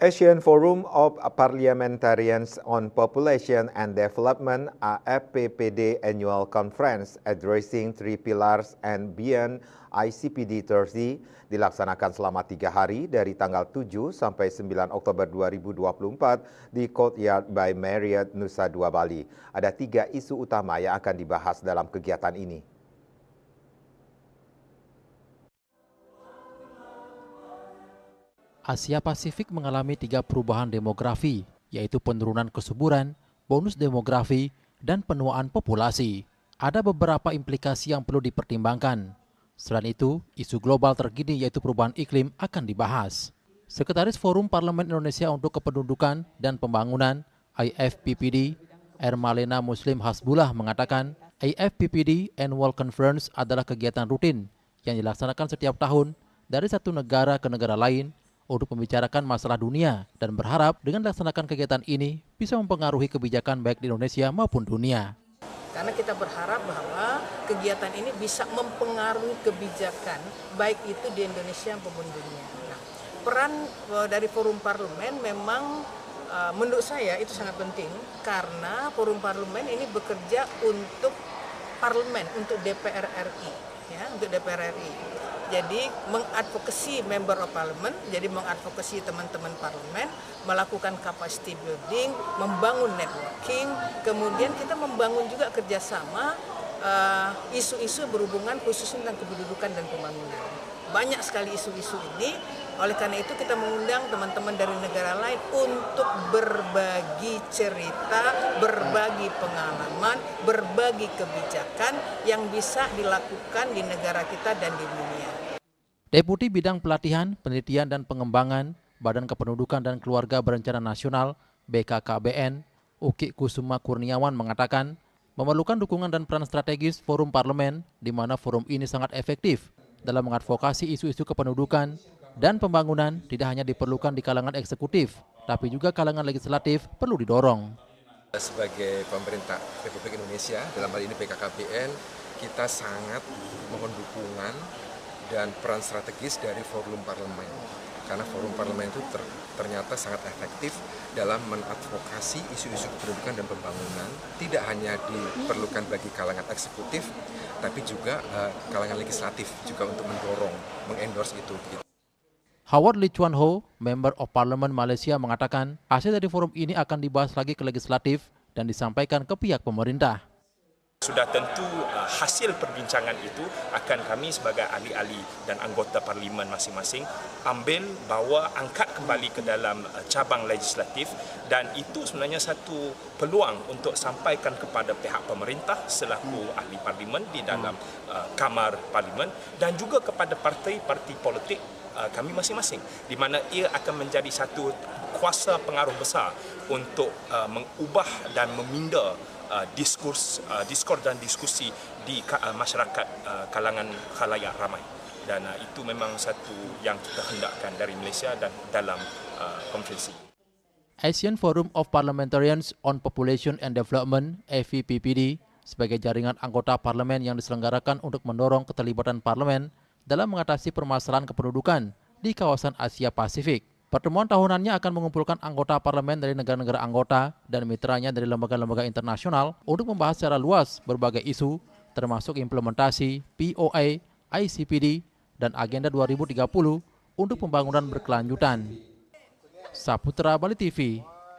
Asian Forum of Parliamentarians on Population and Development (AFPPD) Annual Conference Addressing Three Pillars and Beyond ICPD 30 dilaksanakan selama 3 hari dari tanggal 7 sampai 9 Oktober 2024 di Courtyard by Marriott Nusa Dua Bali. Ada 3 isu utama yang akan dibahas dalam kegiatan ini. Asia Pasifik mengalami 3 perubahan demografi, yaitu penurunan kesuburan, bonus demografi, dan penuaan populasi. Ada beberapa implikasi yang perlu dipertimbangkan. Selain itu, isu global terkini yaitu perubahan iklim akan dibahas. Sekretaris Forum Parlemen Indonesia untuk Kependudukan dan Pembangunan, AFPPD, Ermalena Muslim Hasbullah mengatakan, AFPPD Annual Conference adalah kegiatan rutin yang dilaksanakan setiap tahun dari satu negara ke negara lain untuk membicarakan masalah dunia dan berharap dengan melaksanakan kegiatan ini bisa mempengaruhi kebijakan baik di Indonesia maupun dunia. Karena kita berharap bahwa kegiatan ini bisa mempengaruhi kebijakan baik itu di Indonesia maupun dunia. Nah, peran dari Forum Parlemen memang menurut saya itu sangat penting karena Forum Parlemen ini bekerja untuk parlemen, untuk DPR RI, ya, untuk DPR RI. Jadi mengadvokasi member of parliament, jadi mengadvokasi teman-teman parlemen, melakukan capacity building, membangun networking, kemudian kita membangun juga kerjasama isu-isu berhubungan khususnya tentang kependudukan dan pembangunan. Banyak sekali isu-isu ini, oleh karena itu kita mengundang teman-teman dari negara lain untuk berbagi cerita, berbagi pengalaman, berbagi kebijakan yang bisa dilakukan di negara kita dan di dunia. Deputi Bidang Pelatihan, Penelitian dan Pengembangan, Badan Kependudukan dan Keluarga Berencana Nasional, BKKBN, Uki Kusuma Kurniawan mengatakan, memerlukan dukungan dan peran strategis Forum Parlemen, di mana forum ini sangat efektif dalam mengadvokasi isu-isu kependudukan dan pembangunan tidak hanya diperlukan di kalangan eksekutif, tapi juga kalangan legislatif perlu didorong. Sebagai pemerintah Republik Indonesia, dalam hal ini BKKBN, kita sangat mohon dukungan dan peran strategis dari Forum Parlemen. Karena Forum Parlemen itu ternyata sangat efektif dalam mengadvokasi isu-isu kependudukan dan pembangunan. Tidak hanya diperlukan bagi kalangan eksekutif, tapi juga kalangan legislatif juga untuk mendorong, mengendorse itu. Howard Lee Chuan Ho, Member of Parliament Malaysia mengatakan, hasil dari forum ini akan dibahas lagi ke legislatif dan disampaikan ke pihak pemerintah. Sudah tentu hasil perbincangan itu akan kami sebagai ahli-ahli dan anggota parlimen masing-masing ambil, bawa, angkat kembali ke dalam cabang legislatif, dan itu sebenarnya satu peluang untuk sampaikan kepada pihak pemerintah selaku ahli parlimen di dalam kamar parlimen dan juga kepada parti-parti politik kami masing-masing, di mana ia akan menjadi satu kuasa pengaruh besar untuk mengubah dan meminda diskurs dan diskusi di masyarakat kalangan khalayak ramai, dan itu memang satu yang kita hendakkan dari Malaysia dan dalam konferensi. Asian Forum of Parliamentarians on Population and Development (AFPPD) sebagai jaringan anggota parlemen yang diselenggarakan untuk mendorong keterlibatan parlemen dalam mengatasi permasalahan kependudukan di kawasan Asia Pasifik. Pertemuan tahunannya akan mengumpulkan anggota parlemen dari negara-negara anggota dan mitranya dari lembaga-lembaga internasional untuk membahas secara luas berbagai isu, termasuk implementasi POA, ICPD, dan Agenda 2030 untuk pembangunan berkelanjutan. Saputra Bali TV.